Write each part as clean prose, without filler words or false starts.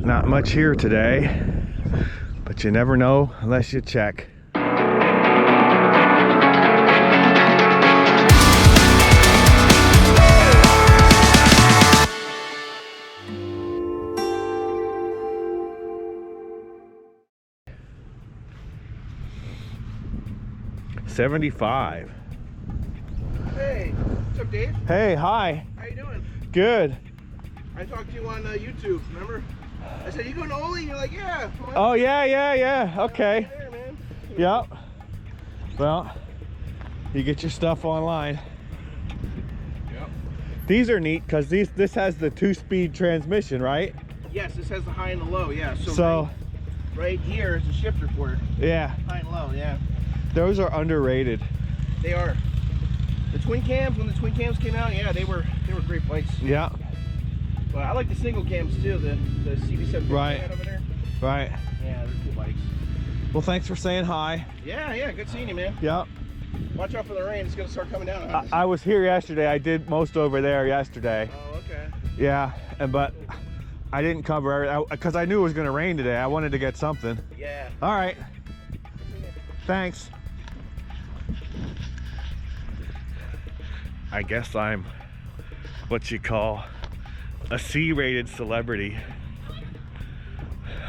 Not much here today, but you never know unless you check. $75. Hey, what's up, Dave? Hey, hi. How you doing? Good. I talked to you on YouTube, remember? I said, you going to Oley? You're like, yeah. Oh, yeah. Okay. There, man. Yep. Well, you get your stuff online. Yep. These are neat because this has the 2-speed transmission, right? Yes, this has the high and the low, yeah. So right here is a shifter for it. Yeah. High and low, yeah. Those are underrated. They are. The twin cams, when the twin cams came out, yeah, they were great bikes. Yeah. But I like the single cams too, the CB7 Right. over there. Right. Yeah, they're cool bikes. Well, thanks for saying hi. Yeah, good seeing you, man. Yep. Watch out for the rain, it's gonna start coming down on us. I was here yesterday. I did most over there yesterday. Oh, okay. Yeah, but I didn't cover everything because I knew it was going to rain today. I wanted to get something. Yeah. All right. Thanks. I guess I'm what you call a C-rated celebrity.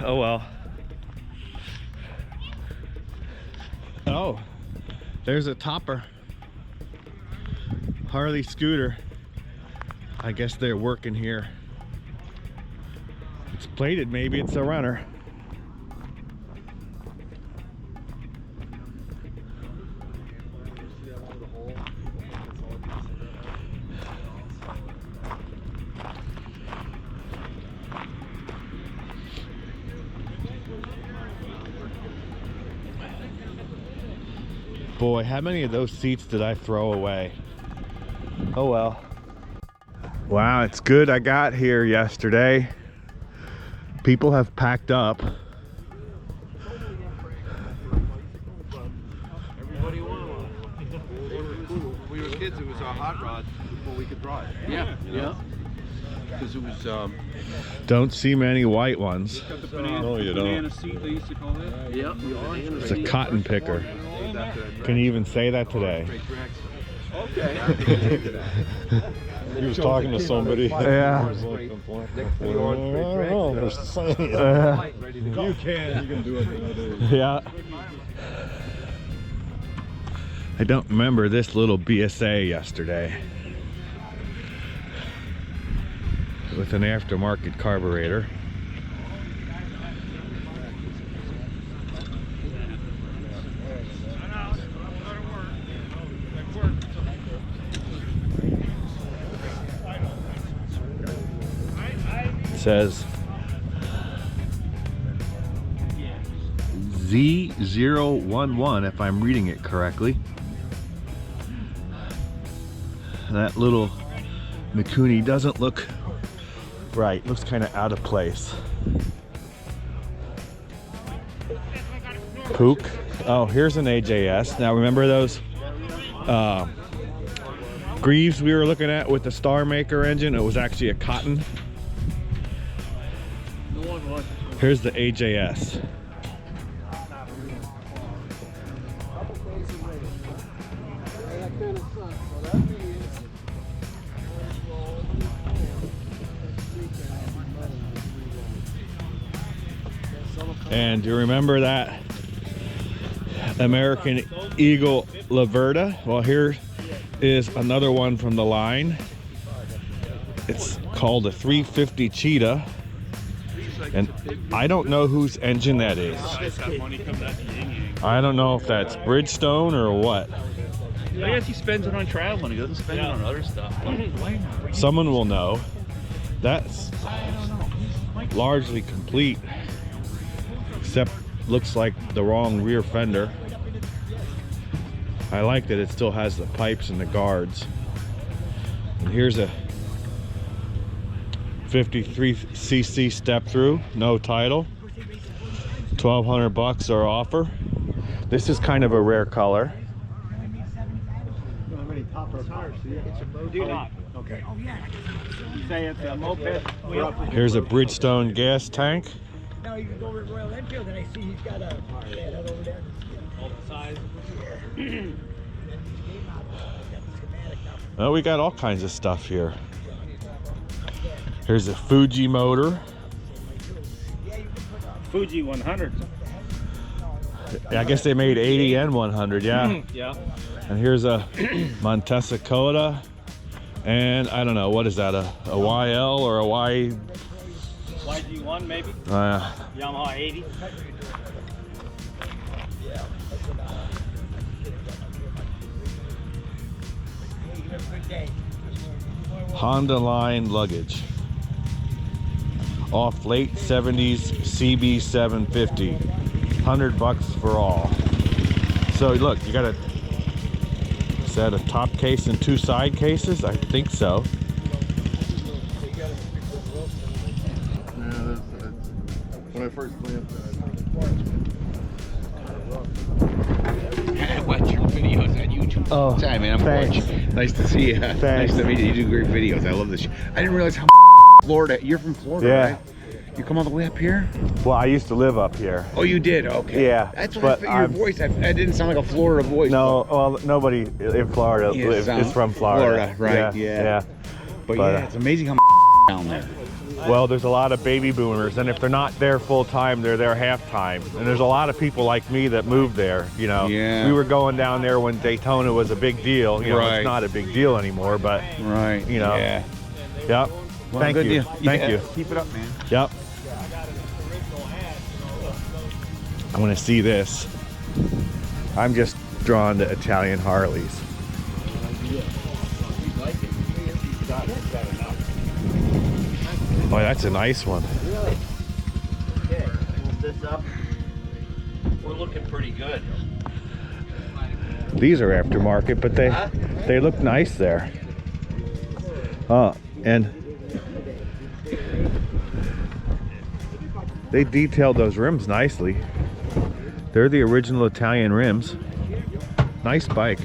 Oh well. Oh, there's a topper. Harley scooter. I guess they're working here. It's plated, maybe it's a runner. Boy, how many of those seats did I throw away? Oh well. Wow, it's good I got here yesterday. People have packed up. Everybody wanted one. We were kids, it was a hot rod before we could drive. Yeah. Because it was Don't see many white ones. no, you don't. Banana seat, they used to call it. Yep. It's a cotton picker. Can you even say that today? Okay. He was talking to somebody. Yeah. You can do it nowadays. Yeah. I don't remember this little BSA yesterday. With an aftermarket carburetor. It says Z011 if I'm reading it correctly. That little Mikuni doesn't look right, looks kind of out of place. Pook. Oh, here's an AJS. Now remember those Greaves we were looking at with the Star Maker engine? It was actually a cotton. Here's the AJS. And do you remember that American Eagle Laverda? Well, here is another one from the line. It's called a 350 Cheetah. And I don't know whose engine that is. I don't know if that's Bridgestone or what. I guess he spends it on traveling. He doesn't spend it on other stuff. Someone will know. That's largely complete, except looks like the wrong rear fender. I like that it still has the pipes and the guards. And here's a 53cc step through, no title, 1,200 bucks our offer. This is kind of a rare color. Do not. Okay. Say it's a moped. Here's a Bridgestone gas tank. Now you can go over to Royal Enfield and I see he's got a that over there. All the size. Well, we got all kinds of stuff here. Here's a Fuji motor. Fuji 100. I guess they made 80 and 100, yeah. Yeah. And here's a Montesa Coda. And I don't know, what is that, a YL or a Y? YG1 maybe? Yamaha 80. Honda line luggage. Off late 70s CB 750. $100 for all. So look, you got a, is that a top case and 2 side cases? I think so. Yeah, when I first glanced at I watch your videos on YouTube. Oh, Sorry, man, I'm thanks. George. Nice to see you. Thanks. Nice to meet you. You do great videos. I love this. I didn't realize how Florida. You're from Florida, Yeah. right? You come all the way up here? Well, I used to live up here. Oh, you did? Okay. Yeah, That's what but I figured your voice. I didn't sound like a Florida voice. No, well, nobody in Florida Yeah, is from Florida. right? Yeah. But But, yeah, it's amazing how down there. Well, there's a lot of baby boomers, and if they're not there full time, they're there half time. And there's a lot of people like me that moved there. You know, Yeah. we were going down there when Daytona was a big deal. You know, Right. it's not a big deal anymore, but Right. You know. Yeah. yep. Well, Thank good you. deal. Thank Yeah, you. Keep it up, man. Yep. I want to see this. I'm just drawn to Italian Harleys. Oh, that's a nice one. This up. We're looking pretty good. These are aftermarket, but they look nice there. Oh, and they detailed those rims nicely. They're the original Italian rims. Nice bike.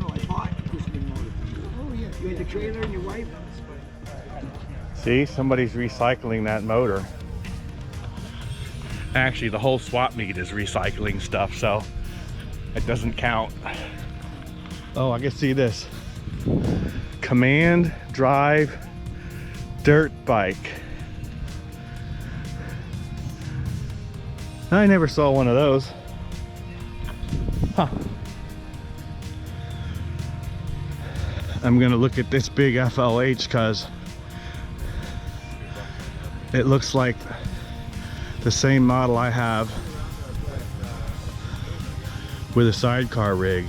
Oh, yeah. You had the trailer and your wife? See, somebody's recycling that motor. Actually, the whole swap meet is recycling stuff, so it doesn't count. Oh, I can see this. Command Drive dirt bike. I never saw one of those. Huh. I'm gonna look at this big FLH because it looks like the same model I have with a sidecar rig.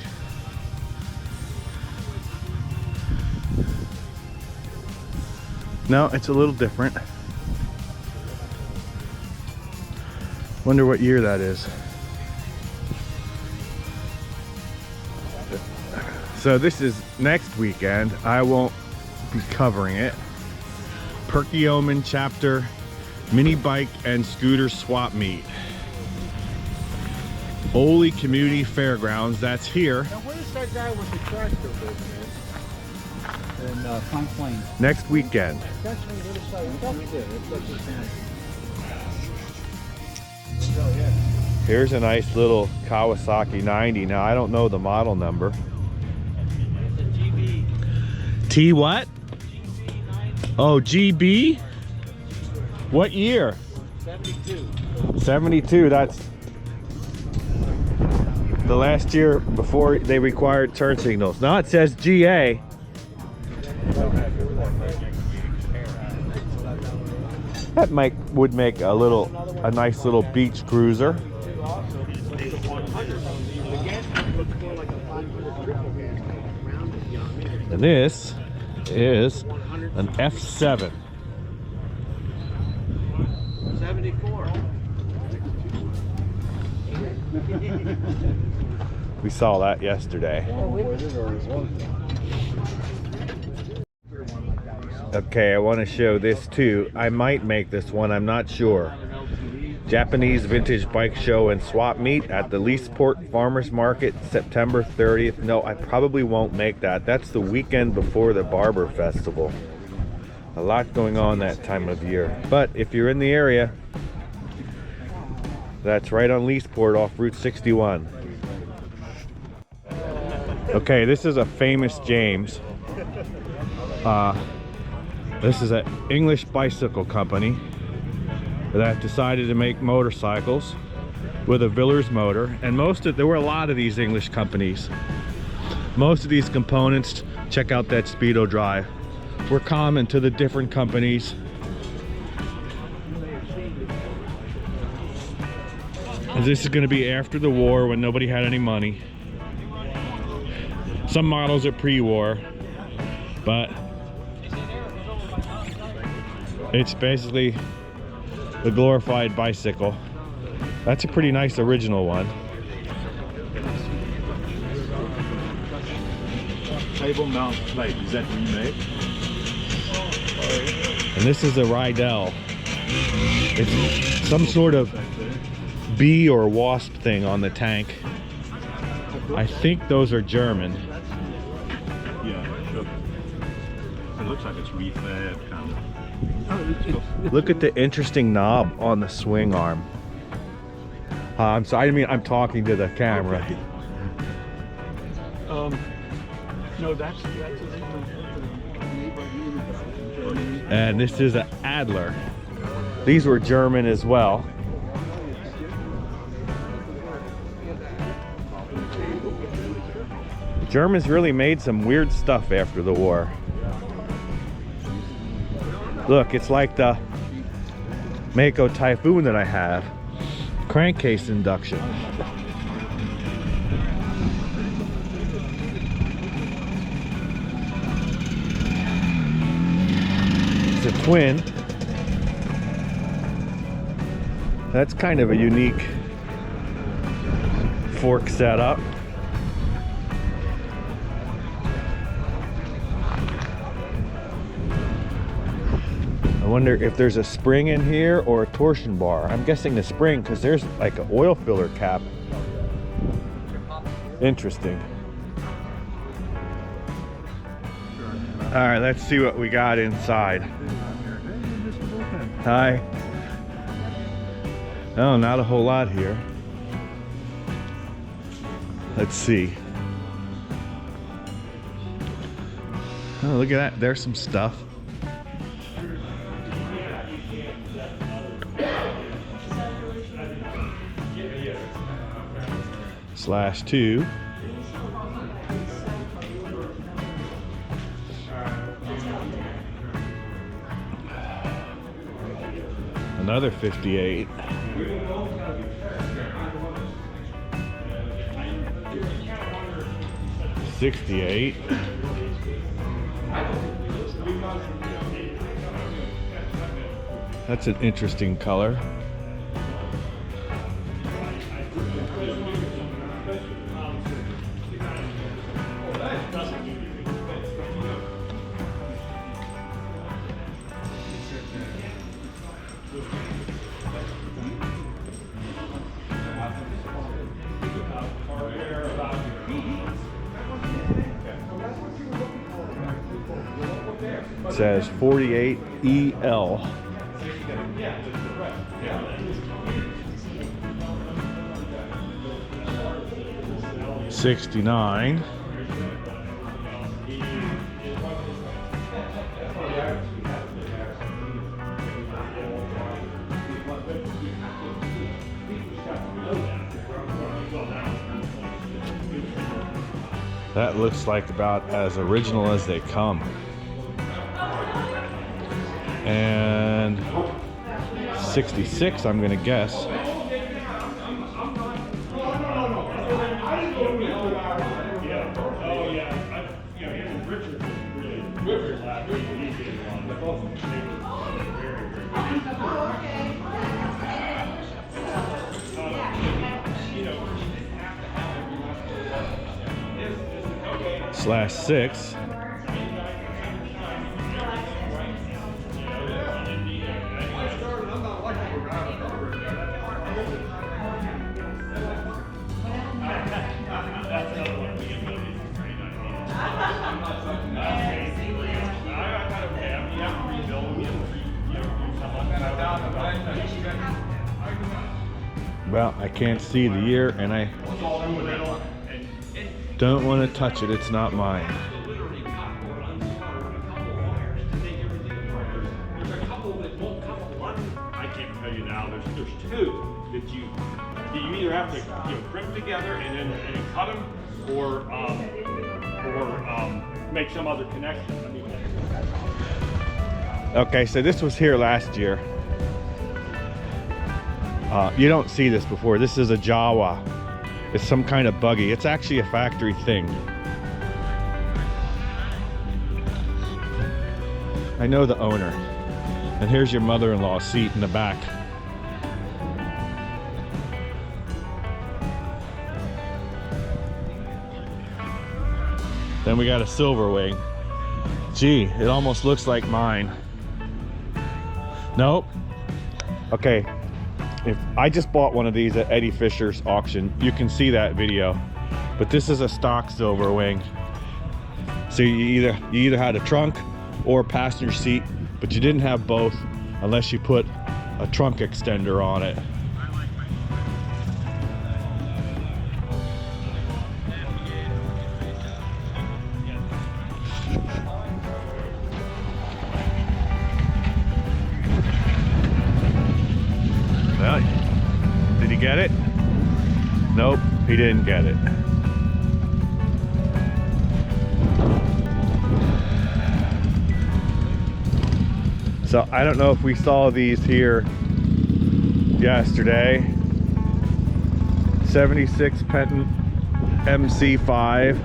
No, it's a little different. Wonder what year that is. So this is next weekend. I won't be covering it. Perkiomen chapter mini bike and scooter swap meet. Oley Community Fairgrounds, that's here. Now, where's that guy with the tractor business? And Front Plains. Next weekend. That's on the other side. That's good. That's what Here's a nice little Kawasaki 90. Now I don't know the model number. T what? Oh, GB? What year? 72. 72, that's the last year before they required turn signals. Now it says GA. That would make a nice little beach cruiser. And this is an F7. 74. We saw that yesterday. Okay, I want to show this too. I might make this one, I'm not sure. Japanese Vintage Bike Show and Swap Meet at the Leesport Farmers Market, September 30th. No, I probably won't make that. That's the weekend before the Barber Festival. A lot going on that time of year. But if you're in the area, that's right on Leesport off Route 61. Okay, this is a famous James. This is an English bicycle company that decided to make motorcycles with a Villers motor, and there were a lot of these English companies. Most of these components, check out that Speedo drive, were common to the different companies. And this is going to be after the war when nobody had any money. Some models are pre-war, but it's basically the glorified bicycle. That's a pretty nice original one. Table mount plate, is that remade? And this is a Rydell. It's some sort of bee or wasp thing on the tank. I think those are German. Yeah, sure. It looks like it's refab kind of. Look at the interesting knob on the swing arm. I'm sorry, I mean, I'm talking to the camera. No, that's And this is an Adler. These were German as well. Germans really made some weird stuff after the war. Look, it's like the Mako Typhoon that I have. Crankcase induction. It's a twin. That's kind of a unique fork setup. I wonder if there's a spring in here or a torsion bar. I'm guessing the spring because there's like an oil filler cap. Interesting. All right, let's see what we got inside. Hi. Oh, not a whole lot here. Let's see. Oh, look at that. There's some stuff. /2. Another 58. /68. That's an interesting color. It says 48 EL. /69. That looks like about as original as they come. And 66, I'm gonna guess. /6. Well, I can't see the ear, and I don't want to touch it. It's not mine. I can't tell you now. There's two that you either have to crimp together and then cut them, or make some other connection. I mean, Okay, so this was here last year. You don't see this before. This is a Jawa. It's some kind of buggy. It's actually a factory thing. I know the owner. And here's your mother-in-law's seat in the back. Then we got a silver wing. Gee, it almost looks like mine. Nope. Okay, if I just bought one of these at Eddie Fisher's auction, you can see that video. But this is a stock silver wing. So you either had a trunk or a passenger seat, but you didn't have both unless you put a trunk extender on it. Well, did he get it? Nope, he didn't get it. So I don't know if we saw these here yesterday. 76 Penton MC5,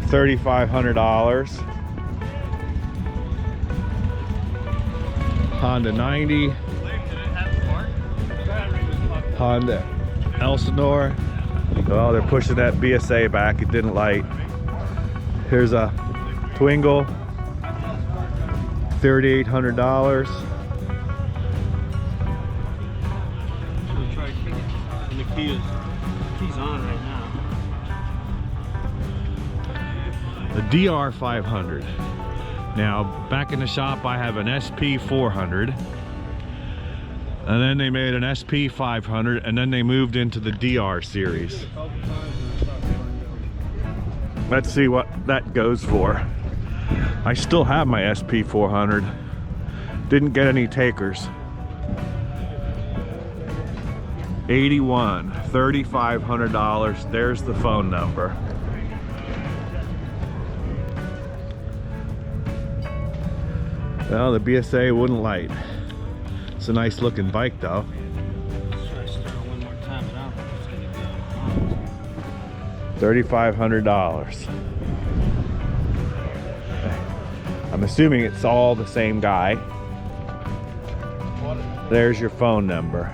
$3,500. Honda 90. Honda Elsinore. Well, they're pushing that BSA back. It didn't light. Here's a Twingle. $3,800. and the key is on right now. The DR500. Now, back in the shop, I have an SP400. And then they made an SP500, and then they moved into the DR series. Let's see what that goes for. I still have my SP400. Didn't get any takers. 81, $3,500. There's the phone number. Well, the BSA wouldn't light. It's a nice looking bike though. $3,500. I'm assuming it's all the same guy. There's your phone number.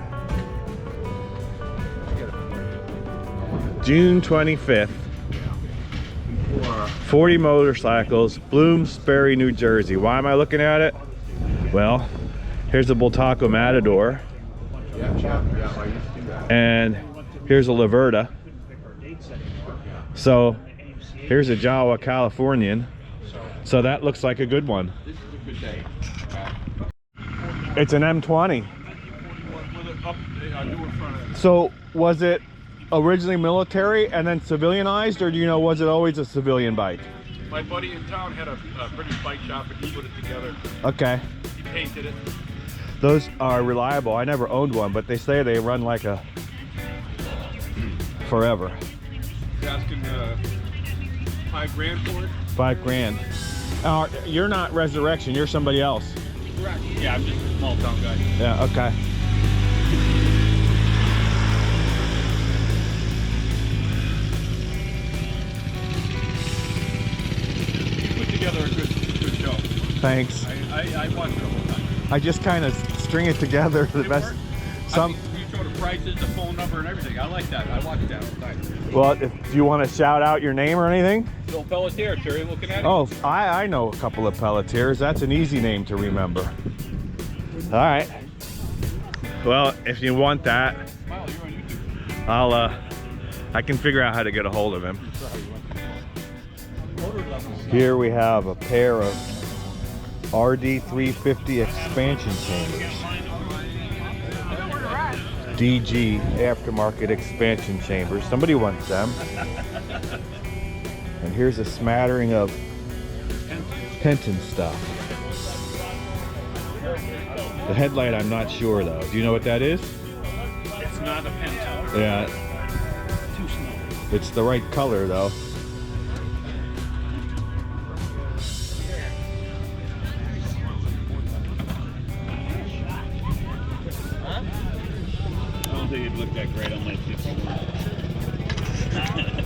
June 25th. 40 motorcycles, Bloomsbury, New Jersey. Why am I looking at it? Well, here's a Bultaco Matador. And here's a Laverda. So here's a Jawa Californian. So that looks like a good one. It's an M20. So was it originally military and then civilianized, or do you know, was it always a civilian bike? My buddy in town had a British bike shop and he put it together. Okay. He painted it. Those are reliable. I never owned one, but they say they run like a forever. You're asking $5,000 for it? $5,000. You're not Resurrection, you're somebody else. Correct. Yeah, I'm just a small town guy. Yeah, okay. Put together a good show. Thanks. I watched it the whole time. I just kind of string it together the best. Some. You show the prices, the phone number, and everything. I like that. I watch that all the time. Well, if you want to shout out your name or anything. Bill Pelletier, Terry, looking at it. Oh, I know a couple of Pelletiers. That's an easy name to remember. All right. Well, if you want that, Wow, you're on YouTube. I can figure out how to get a hold of him. Here we have a pair of RD350 expansion chambers. DG aftermarket expansion chambers. Somebody wants them. And here's a smattering of Penton stuff. The headlight, I'm not sure though. Do you know what that is? It's not a Penton. Yeah, Too small. it's the right color though. I don't think it'd look that great on my 51.